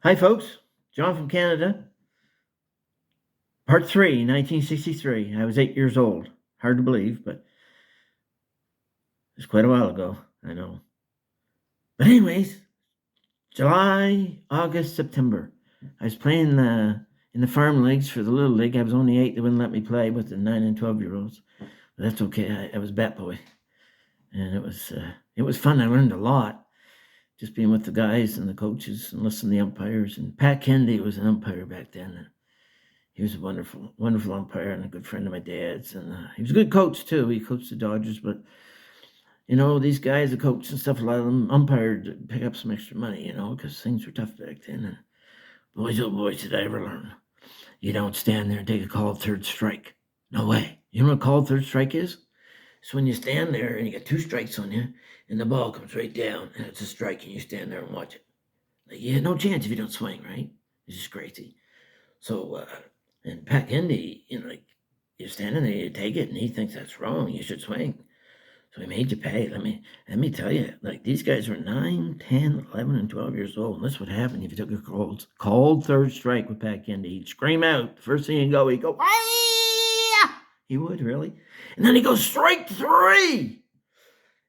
Hi, folks. John from Canada. Part 3, 1963. I was 8 years old. Hard to believe, but it's quite a while ago. I know. But anyways, July, August, September. I was playing in the farm leagues for the Little League. I was only 8. They wouldn't let me play with the 9 and 12-year-olds. But that's okay. I was bat boy. And it was fun. I learned a lot. Just being with the guys and the coaches and listening to the umpires. And Pat Kennedy was an umpire back then. He was a wonderful, wonderful umpire and a good friend of my dad's. And he was a good coach, too. He coached the Dodgers. But, these guys, the coach and stuff, a lot of them umpired to pick up some extra money, because things were tough back then. And boys, oh boys, did I ever learn. You don't stand there and take a called third strike. No way. You know what a called third strike is? It's when you stand there and you got 2 strikes on you and the ball comes right down and it's a strike and you stand there and watch it. Like, you had no chance if you don't swing, right? It's just crazy. So, and Pat Kennedy, you're standing there, you take it, and he thinks that's wrong. You should swing. So he made you pay. Let me tell you, these guys were 9, 10, 11, and 12 years old. And that's what happened if you took a called third strike with Pat Kennedy. He'd scream out. The first thing he'd go, "Hi-ya!" He would, really. And then he'd go, "Strike 3!"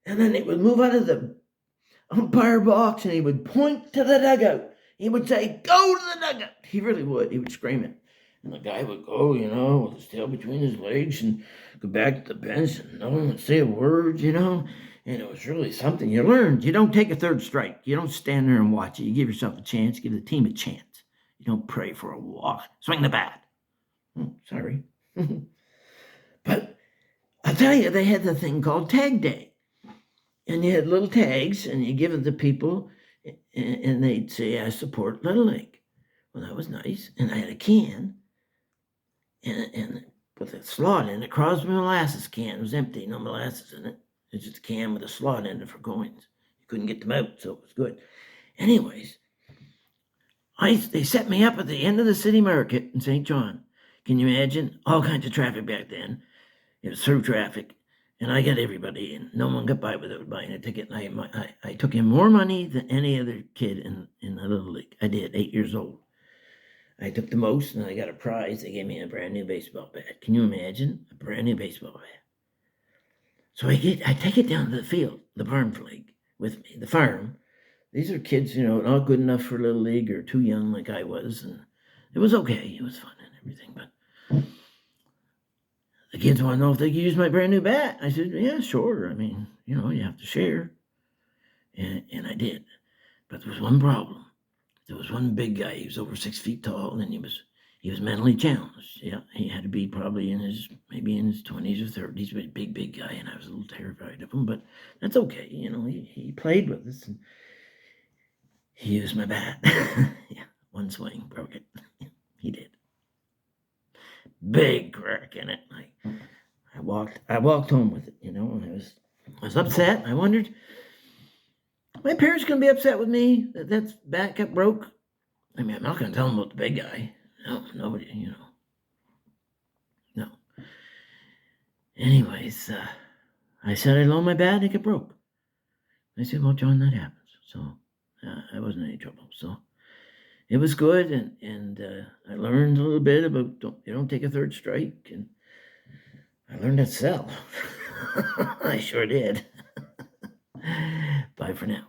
And then he would move out of the umpire box, and he would point to the dugout. He would say, "Go to the dugout." He really would. He would scream it. And the guy would go, with his tail between his legs and go back to the bench and no one would say a word, And it was really something you learned. You don't take a third strike. You don't stand there and watch it. You give yourself a chance. Give the team a chance. You don't pray for a walk. Swing the bat. Oh, sorry. But I'll tell you, they had the thing called Tag Day. And you had little tags and you give it to people and they'd say, "I support Little League." Well, that was nice. And I had a can. And with a slot in it, Crosby molasses can. It was empty, no molasses in it. It was just a can with a slot in it for coins. You couldn't get them out, so it was good. Anyways, they set me up at the end of the city market in St. John. Can you imagine? All kinds of traffic back then. It was through traffic. And I got everybody, and no one got by without buying a ticket. And I took in more money than any other kid in the Little League. I did, 8 years old. I took the most, and I got a prize. They gave me a brand new baseball bat. Can you imagine? A brand new baseball bat. So I take it down to the field, the farm league, with me, the farm. These are kids, not good enough for Little League or too young like I was. And it was okay. It was fun and everything. But the kids want to know if they could use my brand new bat. I said, "Yeah, sure. I mean, you have to share." And I did. But there was one problem. There was one big guy. He was over 6 feet tall, and he was mentally challenged. Yeah, he had to be probably maybe in his 20s or 30s, but a big guy, and I was a little terrified of him. But that's okay. He played with us, and he used my bat. Yeah, one swing broke it. He did. Big crack in it. I walked home with it. And I was upset. I wondered, my parents going to be upset with me that bat got broke? I mean, I'm not going to tell them about the big guy. No, nobody, No. Anyways, I said I loaned my bat, it got broke. I said, "Well, John, that happens." So I wasn't in any trouble. So it was good, and I learned a little bit about you don't take a third strike, and I learned how to sell. I sure did. Bye for now.